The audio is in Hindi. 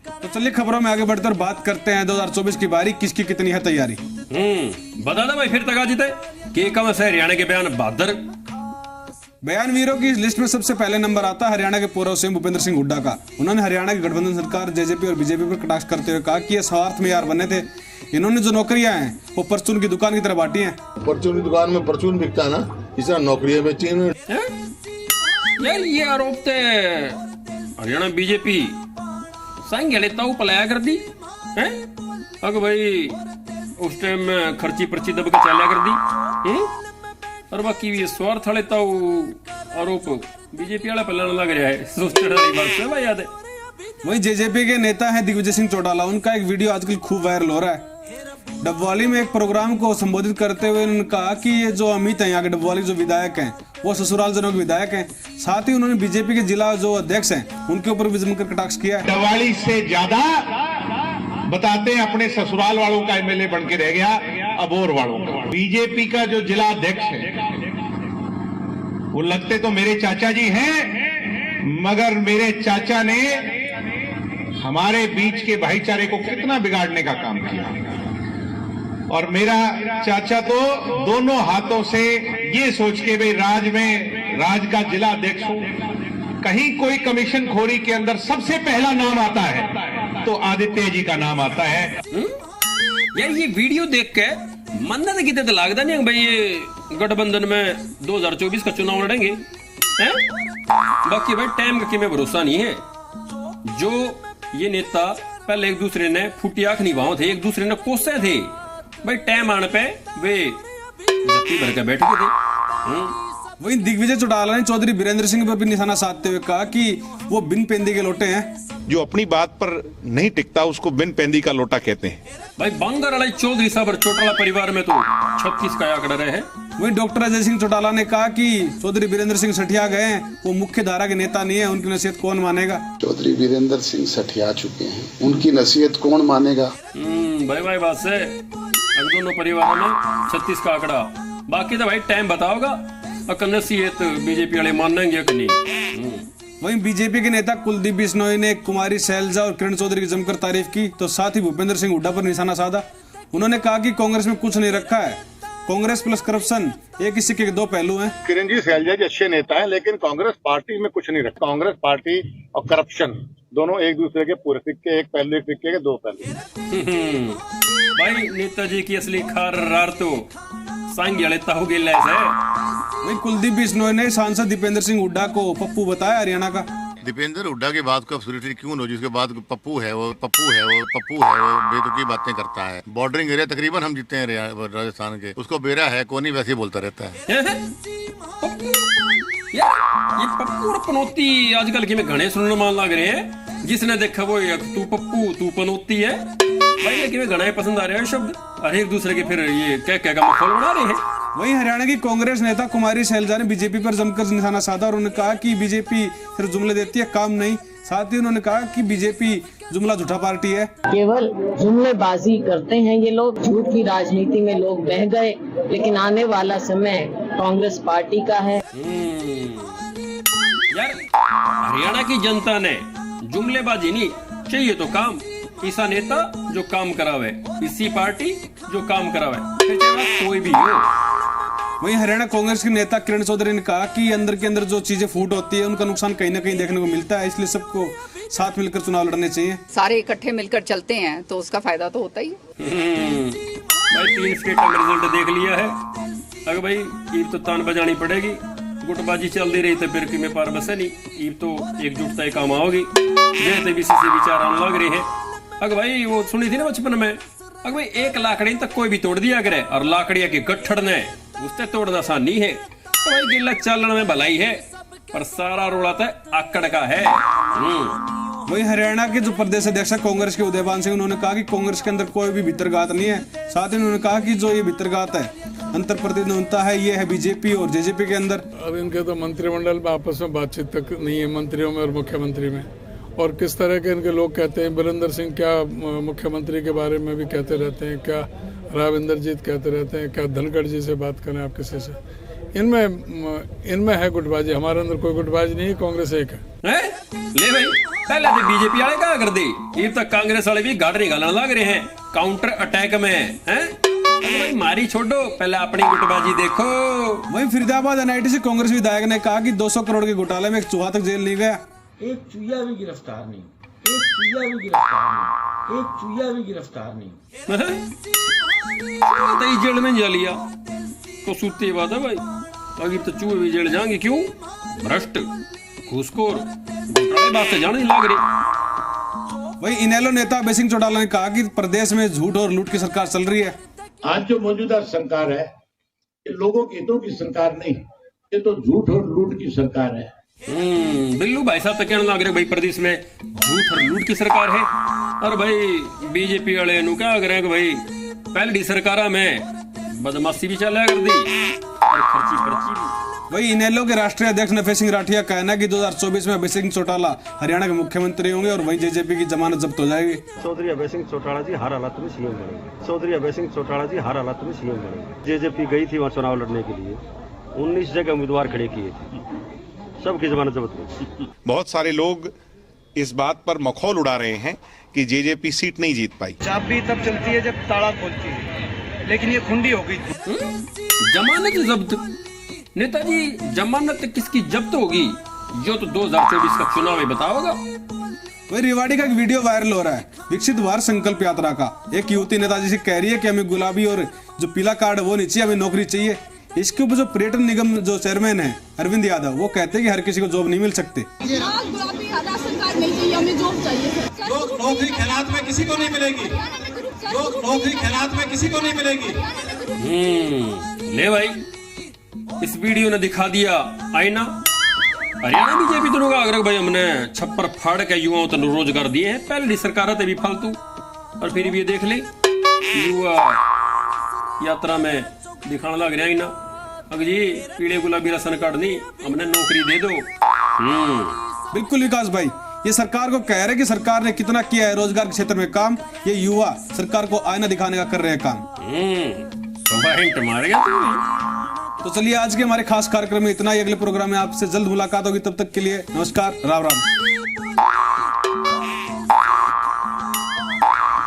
तो चलिए खबरों में आगे बढ़कर बात करते हैं 2024 की बारी किसकी कितनी है तैयारी। बता दो भाई फिर तक जीते के कम से हरियाणा के बयान बहादुर बयानवीरों की इस लिस्ट में सबसे पहले नंबर आता है हरियाणा के पूर्व सीएम भूपेंद्र सिंह हुड्डा का। उन्होंने हरियाणा की गठबंधन सरकार जेजेपी और बीजेपी पर कटाक्ष करते हुए कहा कि ये स्वार्थ में यार बने थे। इन्होंने जो नौकरियां हैं वो परचून की दुकान की तरह बांटी हैं। परचून की दुकान में परचून बिकता है ना, इस तरह नौकरियां बेची इन्होंने। यार ये आरोप थे हरियाणा बीजेपी संग लेता पलाया कर दी है। अगर भाई उस टाइम में खर्ची पर्ची दब के चालिया कर दी और बाकी ये स्वार्थ वाले तो आरोप बीजेपी वाला पलाने लग रहा है। सोचने वाली बात है भाई, याद है। वही जेजेपी के नेता हैं दिग्विजय सिंह चौटाला, उनका एक वीडियो आजकल खूब वायरल हो रहा है। डबवाली में एक प्रोग्राम को संबोधित करते हुए उन्होंने कहा कि ये जो अमित है यहाँ के डबवाली जो विधायक हैं वो ससुराल जनों के विधायक हैं। साथ ही उन्होंने बीजेपी के जिला जो अध्यक्ष हैं उनके ऊपर भी जमकर कटाक्ष किया है। डबवाली से ज्यादा बताते हैं अपने ससुराल वालों का एमएलए बन के रह गया अबोर वालों का। बीजेपी का जो जिला अध्यक्ष है वो लगते तो मेरे चाचा जी हैं, मगर मेरे चाचा ने हमारे बीच के भाईचारे को कितना बिगाड़ने का काम किया। और मेरा चाचा तो दोनों हाथों से ये सोच के भाई राज का जिला अध्यक्ष हूं, कहीं कोई कमीशन खोरी के अंदर सबसे पहला नाम आता है तो आदित्य जी का नाम आता है। यार ये वीडियो देख के मन्नत की तो लगता नहीं भाई ये गठबंधन में 2024 का चुनाव लड़ेंगे हैं? बाकी भाई टाइम का किमें भरोसा नहीं है। जो ये नेता पहले एक दूसरे ने फुटी आंख निभाओ थे, एक दूसरे ने कोसे थे भाई, टाइम आने पे वे जत्ती भर के बैठ गए थे। वहीं दिग्विजय चौटाला ने चौधरी बीरेंद्र सिंह पर भी निशाना साधते हुए कहा कि वो बिन पेंदी के लोटे हैं। जो अपनी बात पर नहीं टिकता उसको बिन पेंदी का लोटा कहते हैं। भाई बांगर वाला चौधरी साहब और चौटाला परिवार में तो 36 का आंकड़ा रहे हैं। वहीं डॉक्टर अजय सिंह चौटाला ने कहा कि चौधरी बीरेंद्र सिंह सठिया गए हैं, वो मुख्य धारा के नेता नहीं है, उनकी नसीहत कौन मानेगा। चौधरी बीरेंद्र सिंह सठिया चुके हैं, उनकी नसीहत कौन मानेगा। भाई बात से दोनों परिवारों में 36 का आंकड़ा, बाकी तो भाई टाइम बताओगा नसीहत बीजेपी वाले मानेंगे कि नहीं। वहीं बीजेपी के नेता कुलदीप बिश्नोई ने कुमारी शैलजा और किरण चौधरी की जमकर तारीफ की तो साथ ही भूपेंद्र सिंह हुड्डा पर निशाना साधा। उन्होंने कहा कि कांग्रेस में कुछ नहीं रखा है, कांग्रेस प्लस करप्शन एक ही सिक्के के दो पहलू हैं। किरण जी शैलजा जी अच्छे नेता है, लेकिन कांग्रेस पार्टी में कुछ नहीं रखा। कांग्रेस पार्टी और करप्शन दोनों एक दूसरे के पूरे सिक्के, एक पहलू एक सिक्के के दो पहलू। भाई नेताजी की असली खार तो सांगी लेता हो गया है। वहीं कुलदीप बिश्नोई ने सांसद दीपेंद्र सिंह हुड्डा को पप्पू बताया हरियाणा का। दीपेंद्र हुड्डा की बात को अब्सोल्युटली क्यों नो, जिसके बाद पप्पू है वो बेतुकी बातें करता है। बॉर्डरिंग एरिया तकरीबन हम जीते हैं राजस्थान के, उसको बेरा है कोनी वैसे ही बोलता रहता है। ये पप्पू और पनौती आजकल के में घने सुनने मान लग रहे हैं। जिसने देखा वो तू पप्पू तू पनौती है भाई, ये घना पसंद आ रहे हैं शब्द और एक दूसरे के फिर ये क्या का माहौल बना रहे हैं। वहीं हरियाणा की कांग्रेस नेता कुमारी शैलजा ने बीजेपी पर जमकर निशाना साधा और उन्होंने कहा कि बीजेपी सिर्फ जुमले देती है, काम नहीं। साथ ही उन्होंने कहा कि बीजेपी जुमला झूठा पार्टी है, केवल जुमलेबाजी करते हैं ये लोग। झूठ की राजनीति में लोग बह गए, लेकिन आने वाला समय कांग्रेस पार्टी का है। यार हरियाणा की जनता ने जुमलेबाजी नहीं चाहिए तो काम, ऐसा नेता जो काम करावे, इसी पार्टी जो काम करावे, फिर चाहे कोई भी हो। वहीं हरियाणा कांग्रेस के नेता किरण चौधरी ने कहा कि अंदर के अंदर जो चीजें फूट होती है उनका नुकसान कहीं ना कहीं देखने को मिलता है, इसलिए सबको साथ मिलकर चुनाव लड़ने चाहिए। सारे इकट्ठे मिलकर चलते हैं तो उसका फायदा तो होता ही है। भाई 3 स्टेटों में रिजल्ट देख लिया है। अगर भाई ईब तो तान बजानी पड़ेगी, गुटबाजी चलती रही तो फिर की में पार बसे नहीं। ईब तो एकजुटता ही काम आओगी, जैसे भी विचार आने लग रहे हैं। अगर भाई वो सुनी थी ना बचपन में, अगर भाई एक लाकड़ी तक कोई भी तोड़ दिया करे और लाकड़िया की गठड़ ने उससे तोड़ना आसान नहीं है। तो भाई गिल्ला चलने में भलाई है पर सारा रोड़ा तो आकड़ का है। वहीं हरियाणा के जो प्रदेश अध्यक्ष कांग्रेस के उदयभान सिंह, उन्होंने कहा कि कांग्रेस के अंदर कोई भी भीतरघात नहीं है। साथ ही उन्होंने कहा कि जो ये भीतरघात है, अंतर प्रतिद्वंदिता है, ये है बीजेपी और जेजेपी के अंदर। अब इनके तो मंत्रिमंडल में आपस में बातचीत तक नहीं है, मंत्रियों में और मुख्यमंत्री में। और किस तरह के इनके लोग कहते हैं, बीरेंद्र सिंह क्या मुख्यमंत्री के बारे में भी कहते रहते हैं, क्या राव इंद्रजीत कहते रहते हैं, क्या धनखड़ जी से बात करें आप किसी से। इनमें है गुटबाजी, हमारे अंदर कोई गुटबाजी नहीं है, कांग्रेस एक है। ले भाई पहले तो बीजेपी वाले क्या कर दे, ये तक कांग्रेस वाले भी गाड़ निकालने लग रहे हैं काउंटर अटैक में हैं। भाई मारी छोड़ो, पहले अपनी गुटबाजी देखो। वहीं फरीदाबाद एनआईटी से कांग्रेस विधायक ने कहा कि 200 करोड़ के घोटाले में एक चूहा तक जेल नहीं गया। एक चूहा भी गिरफ्तार नहीं, एक चूहा भी गिरफ्तार नहीं, एक चूहा भी गिरफ्तार नहीं। तो जेल में जा लिया तो सूती बात है भाई, अभी तो चूहे भी जेल जाएंगे। क्यों? भ्रष्ट, घूसखोर, घोटाले बात से जाने लग रही। वही इनेलो नेता अभय सिंह चौटाला ने कहा कि प्रदेश में झूठ और लूट की सरकार चल रही है। आज जो मौजूदा सरकार है ये लोगों के हितों की सरकार नहीं, ये तो झूठ और लूट की सरकार है। बिल्लू भाई साहब तो कहने लग रहे भाई प्रदेश में झूठ और लूट की सरकार है। और भाई बीजेपी वाले नु क्या करें कि भाई पहली सरकारा में बदमाशी भी चला कर दी और खर्ची पर्ची भी। वही इनेलो के राष्ट्रीय अध्यक्ष नफे सिंह राठिया का कहना है कि 2024 में अभय सिंह चौटाला हरियाणा के मुख्यमंत्री होंगे और वहीं जेजेपी की जमानत जब्त हो जाएगी। चौधरी अभय सिंह चौटाला जी हर हालात में सीएम बनेंगे। चौधरी अभय सिंह चौटाला जी हर हालात में सीएम बनेंगे। जेजेपी गई थी वहाँ चुनाव लड़ने के लिए, 19 जगह उम्मीदवार खड़े किए थे, सबकी जमानत जब्त हुई। बहुत सारे लोग इस बात पर मखौल उड़ा रहे हैं कि जेजेपी सीट नहीं जीत पाई। चाबी तब चलती है जब ताला खोलती है, लेकिन ये खुंडी हो गई थी। जमानत जब्त? नेताजी जमानत किसकी जब्त होगी? जो तो 2024 का चुनाव ही बताओगा। वही रेवाड़ी का एक वीडियो वायरल हो रहा है विकसित भारत संकल्प यात्रा का। एक युवती नेताजी से कह रही है कि हमें गुलाबी और जो पीला कार्ड है वो नहीं चाहिए, हमें नौकरी चाहिए। इसके ऊपर जो पर्यटन निगम जो चेयरमैन है अरविंद यादव वो कहते हैं कि हर किसी को जॉब नहीं मिल सकते। नौकरी खैरात में किसी को नहीं मिलेगी, नौकरी खैरात में किसी को नहीं मिलेगी। ले भाई, इस वीडियो ने दिखा दिया आईना। हरियाणा बीजेपी तो लोग आग्रह भाई हमने छप्पर फाड़ के युवाओं को रोजगार दिए हैं, पहली सरकार भी फालतू। और फिर भी ये देख ले युवा यात्रा में दिखाने लग रहा आईना, अगर जी पीले गुलाबी राशन कार्ड नहीं, हमने नौकरी दे दो। बिल्कुल विकास भाई, ये सरकार को कह रहे कि सरकार ने कितना किया है रोजगार के क्षेत्र में काम। ये युवा सरकार को आईना दिखाने का कर रहे हैं काम। तो चलिए आज के हमारे खास कार्यक्रम में इतना ही। अगले प्रोग्राम में आपसे जल्द मुलाकात होगी, तब तक के लिए नमस्कार, राम राम।